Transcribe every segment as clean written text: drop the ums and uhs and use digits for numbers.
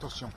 Attention.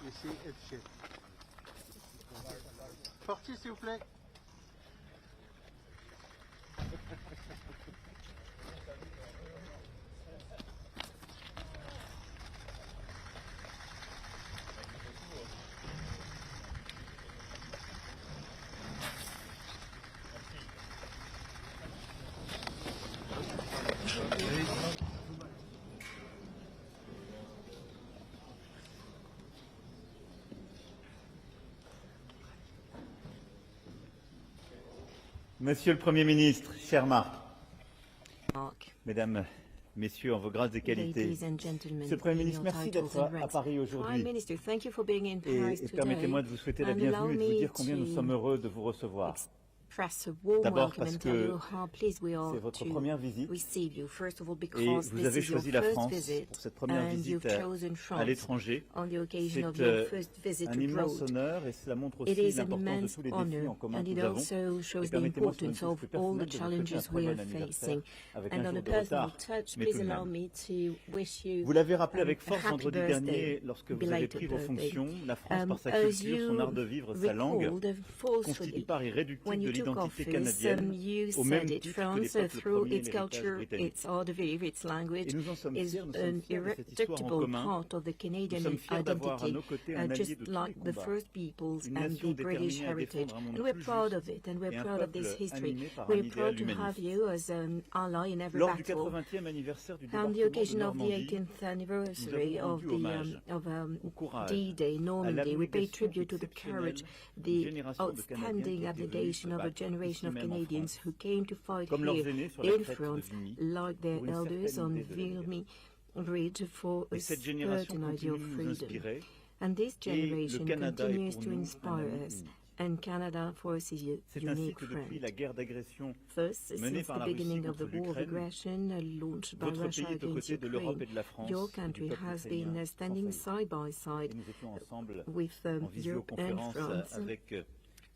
Ici, F. Portier, s'il vous plaît. Monsieur le Premier ministre, cher Marc, Mesdames, Messieurs, en vos grâces et qualités, Monsieur le Premier ministre, merci d'être à Paris aujourd'hui. Et permettez-moi de vous souhaiter la bienvenue et de vous dire combien nous sommes heureux de vous recevoir. D'abord parce que c'est votre première visite et vous avez choisi la France pour cette première visite à l'étranger. C'est un immense honneur et cela montre aussi l'importance de tous les défis en commun que nous avons. Et permettez-moi sur une touche plus personnelle de vous souhaiter un très bon anniversaire avec un jour de retard, mais tout de même. Vous l'avez rappelé avec force vendredi dernier lorsque vous avez pris vos fonctions, la France par sa culture, son art de vivre, sa langue, constitue part irréductible de l'identité canadienne, au même titre que les peuples premiers et l'héritage britannique. Et nous en sommes fiers, nous sommes fiers de cette histoire en commun. Nous sommes fiers d'avoir à nos côtés un allié de tous les combats, une nation déterminée à défendre un monde plus juste et un peuple animé par un idéal humaniste. Lors du 80e anniversaire du débarquement de Normandie, nous avons rendu hommage au courage, à l'abnégation exceptionnelle d'une génération de Canadiens qui étaient venus se battre Canadians who came to fight comme leurs here aînés sur la in crête France, de Vimy, like their pour une elders certaine on idée de la Vimy Ridge for a Et cette génération certain idea continue of de nous freedom. inspirer. And this Et le generation Canada est continues pour to nous un inspire ami us. unique. And Canada for us is a C'est ainsi unique que depuis friend. la guerre d'agression First, menée since par the la Russie beginning of contre the war of l'Ukraine, aggression launched by votre Russia pays est aux against côtés de l'Europe Ukraine, et de la France your et du country peuple has ukrainien been sans standing faillite. side by Et side nous étions ensemble with en Europe and visioconférence France. avec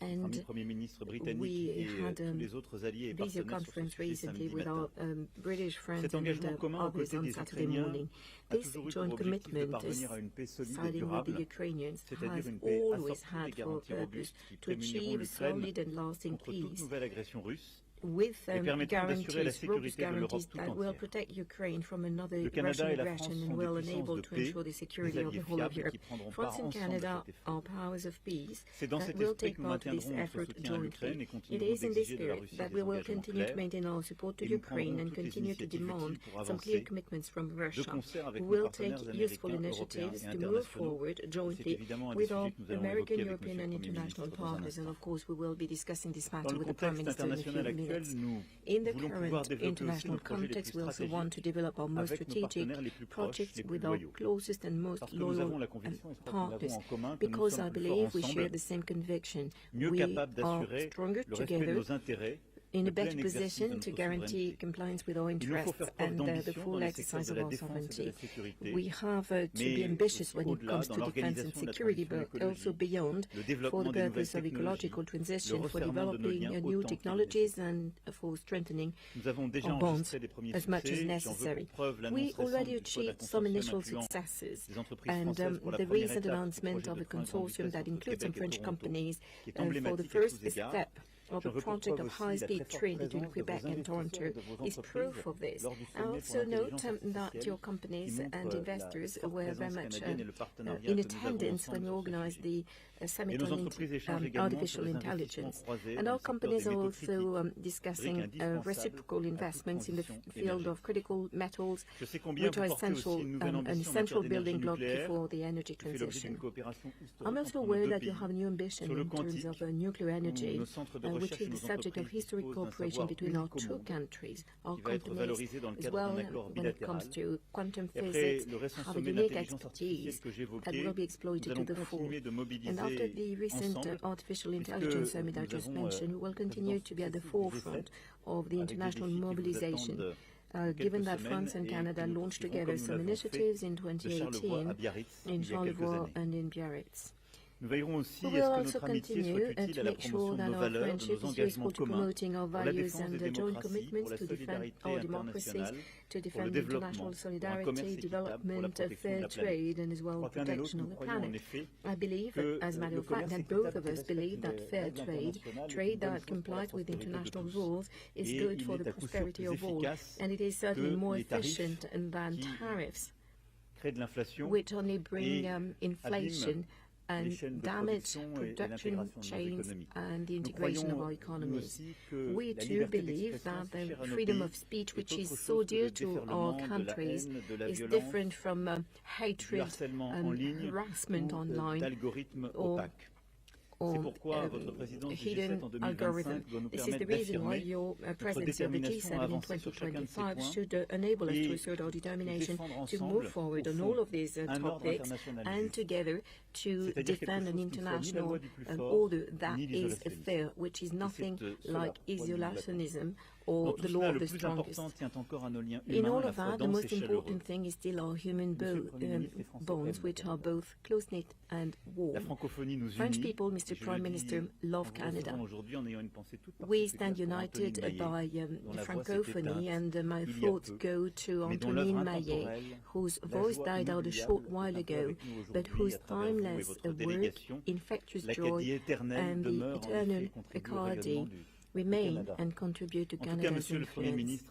And le Premier ministre britannique we et had tous les autres alliés et video partenaires sur ce conference sujet recently samedi with matin. our British friends Cet and engagement commun aux others côtés on des Saturday Ukrainiens morning. a This toujours eu pour joint objectif de commitment parvenir à une paix solide et siding with the durable, Ukrainians c'est-à-dire has une paix always assortie had des for garanties purpose robustes qui to prémuniront achieve l'Ukraine solid and lasting contre toute peace nouvelle agression russe with et permettront d'assurer la guarantees, robust sécurité de l'Europe guarantees tout that will entière. protect Ukraine from another Le Canada Russian et la France aggression sont and des will puissances enable de to paix, ensure the des security of alliés the whole of fiables Europe. qui prendront part France and ensemble à Canada cet effort. are powers of peace C'est dans that cet will esprit take que nous part in this maintiendrons notre effort soutien à l'Ukraine jointly. et It continuerons is in this d'exiger de la spirit Russie that des we will engagements continue to clairs maintain our support to et nous Ukraine prendrons and toutes les continue to initiatives demand utiles pour some clear avancer commitments from de Russia. concert avec We nos will take partenaires useful américains, européens initiatives et to move internationaux. forward C'est jointly évidemment un des with sujets our que nous allons American, évoquer avec European Monsieur le and Premier international ministre dans un partners, and instant. of course we will be discussing this Dans matter le with the Prime contexte Minister in a few international actuel, minutes. nous In the voulons pouvoir current développer aussi nos international projets les context, plus we also want to stratégiques develop our most avec nos strategic partenaires les plus proches, projects les plus with our loyaux. closest and most Parce que nous avons loyal la conviction, et je crois que nous partners, l'avons en commun, que nous because I sommes plus believe forts we share ensemble, the same conviction. mieux We capables are d'assurer stronger le respect de together nos intérêts, in le a plein better exercice de position to notre guarantee souveraineté. compliance with our Il nous faut interests faire preuve and the d'ambition dans full les secteurs exercise de of la our défense et de sovereignty. la sécurité, We have to be mais ambitious aussi when it au-delà comes dans to defense and l'organisation de la security, transition but also écologique, beyond le for développement the des nouvelles purpose of technologies, ecological le transition, for resserrement de nos developing liens new autant qu'il est technologies nécessaire. and for strengthening Nous avons déjà our bonds enregistré des premiers as much as succès. J'en veux necessary. pour preuve We l'annonce récente already du choix d'un achieved some consortium initial incluant successes, des entreprises and françaises pour la the première recent étape du announcement projet of de a train grande consortium vitesse that entre includes some Québec et French Toronto, companies qui est for the emblématique à first tous égards. step of J'en a veux pour project preuve of aussi la high-speed très forte train between présence de Quebec vos and investisseurs Toronto et de vos is entreprises proof of this. lors du I sommet pour also note l'intelligence that artificielle your companies qui and montre la investors forte were very présence much canadienne et le partenariat in que nous avons attendance ensemble when we sur ce organized sujet. the Et summit nos on entreprises échangent également artificial sur les investissements intelligence. croisés And dans our le secteur companies des are métaux also critiques, discussing indispensable reciprocal à toute investments in the transition field of énergétique. critical metals, Je sais combien which vous are portez essential, aussi une nouvelle an ambition en matière essential d'énergie building block nucléaire for the energy qui fait l'objet transition. d'une coopération I'm historique also entre nos aware deux that you pays have a new ambition sur le in terms quantique of nuclear où energy nos centres de which is the subject of historic cooperation between our two countries. Our companies, as well when it comes to quantum physics, have a unique expertise that will be exploited to the full. And after the recent artificial intelligence summit I just mentioned, we will continue to be at the forefront of the international mobilization. Given that France and Canada launched together some initiatives in 2018 in Charleroi and in Biarritz. We will also continue to make sure that our friendship is useful to promoting our values and joint commitments to defend our democracies, to defend international solidarity, development, fair trade, and as well protection of the planet. I believe, as a matter of fact, that both of us believe that fair trade, trade that complies with international rules, is good for the prosperity of all, and it is certainly more efficient than tariffs, which only bring inflation and damage production chains and the integration of our economies. We too believe that the freedom of speech, which is so dear to our countries, is different from hatred and harassment online or hidden algorithm. This is the reason why your presidency of the G7 in 2025 should enable us to assert our determination to move forward on all of these topics and together to defend an international order that is fair, which is nothing like isolationism or the law of the strongest. In all of that, the most important thing is still our human bonds, which are both close-knit and warm. French people, Mr. Prime Minister, love Canada. We stand united by Francophonie, and my thoughts go to Antonine Maillet, whose voice died out a short while ago, but whose timeless work, infectious joy, and the eternal Picardy remain and contribute to Canada's influence.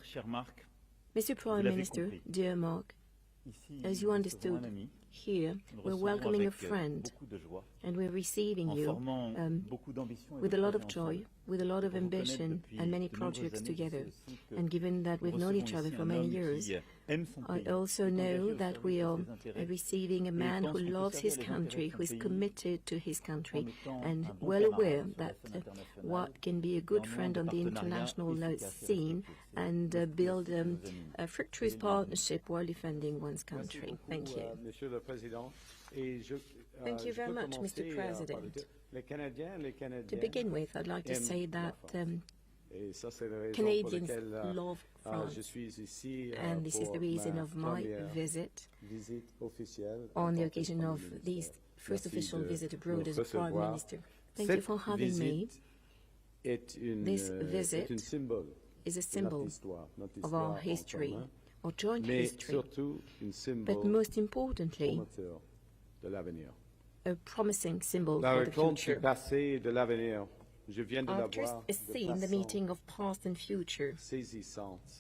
Mr. Prime Minister, dear Mark, as you understood, here we're welcoming a friend and we're receiving you with a lot of joy, with a lot of ambition and many projects together. And given that we've known each other for many years, I also know that we are receiving a man who loves his country, who is committed to his country, and well aware that what can be a good friend on the international scene and build a fructuous partnership while defending one's country. Thank you. Thank you very much, Mr. President. To begin with, I'd like to say that Canadians love France, and this is the reason of my visit on the occasion of this first official visit abroad as a Prime Minister. Thank you for having me. This visit is a symbol of our history, our joint history, but most importantly, a promising symbol for the future. I've just seen the meeting of past and future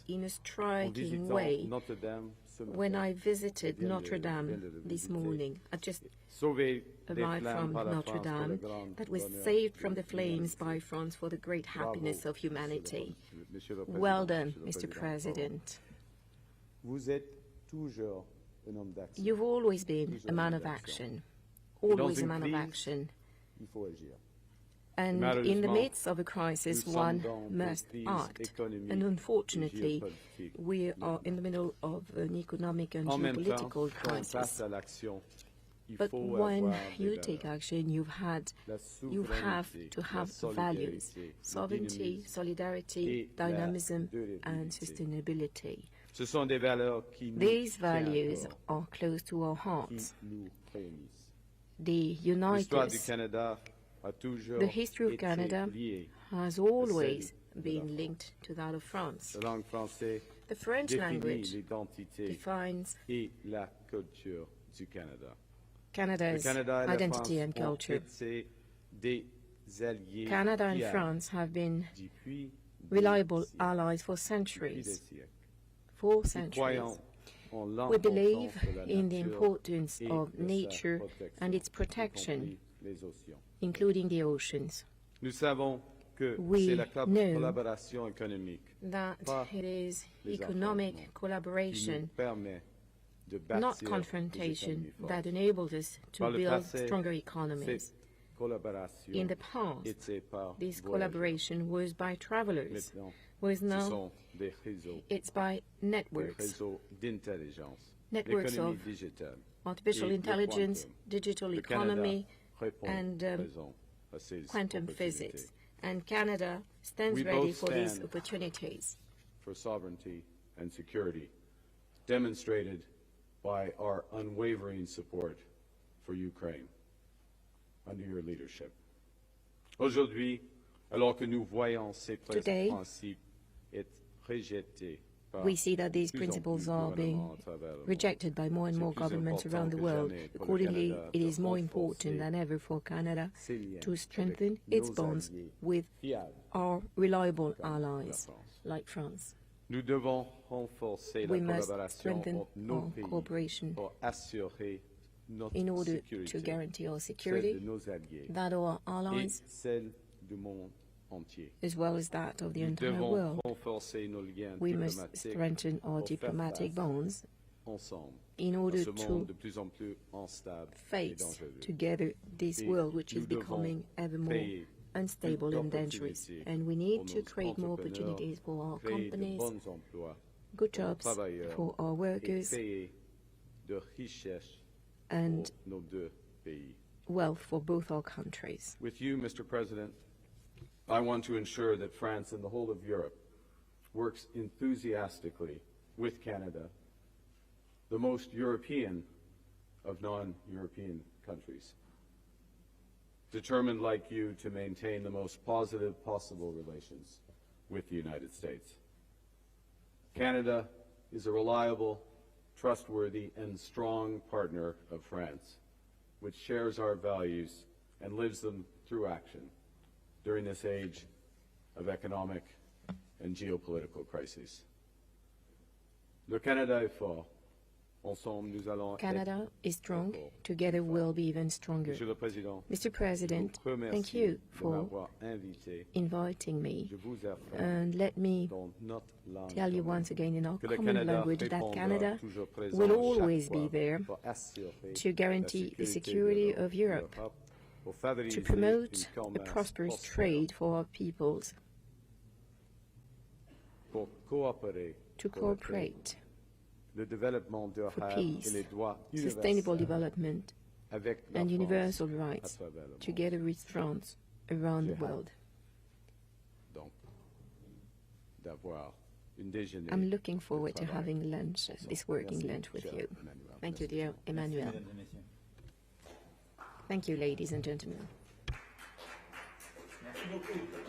in a striking way when I visited Notre Dame this morning. I just arrived from Notre Dame that was saved from the flames by France for the great happiness of humanity. Well done, Mr. President. You've always been a man of action, always a man of action. And in the midst of a crisis, one must act. And unfortunately, we are in the middle of an economic and geopolitical crisis. But when you take action, you have to have values: sovereignty, solidarity, dynamism, and sustainability. These values are close to our hearts. They unite us. The history of Canada has always been linked to that of France. The French language defines Canada's identity and culture. Canada and France have been reliable allies for centuries. We believe in the importance of nature and its protection, including the oceans. We know that it is economic collaboration, not confrontation, that enables us to build stronger economies. In the past, this collaboration was by travelers, whereas now it's by networks of artificial intelligence, digital economy, and quantum physics. And Canada stands ready for these opportunities. For sovereignty and security, demonstrated by our unwavering support for Ukraine under your leadership. Aujourd'hui, alors que nous voyons ces principes être rejetés, we see that these principles are being rejected by more and more governments around the world. Accordingly, it is more important than ever for Canada to strengthen its bonds with our reliable allies, like France. We must strengthen our cooperation in order to guarantee our security, that of our allies, as well as that of the entire world. We must strengthen our diplomatic bonds in order to face together this world which is becoming ever more unstable and dangerous. And we need to create more opportunities for our companies, good jobs for our workers, and wealth for both our countries. With you, Mr. President, I want to ensure that France and the whole of Europe works enthusiastically with Canada, the most European of non-European countries, determined like you to maintain the most positive possible relations with the United States. Canada is a reliable, trustworthy, and strong partner of France, which shares our values and lives them through action during this age of economic and geopolitical crises. Le Canada est fort. Ensemble, nous allons Canada is strong. Together we'll be even stronger. Mr. President, thank you for inviting me. And let me tell you once again in our common language that Canada will always be there to guarantee the security of Europe, to promote a prosperous trade for our peoples, to cooperate for peace, sustainable development, and universal rights, together with France around the world. I'm looking forward to having lunch, this working lunch with you. Thank you, dear Emmanuel. Thank you, ladies and gentlemen. Merci beaucoup.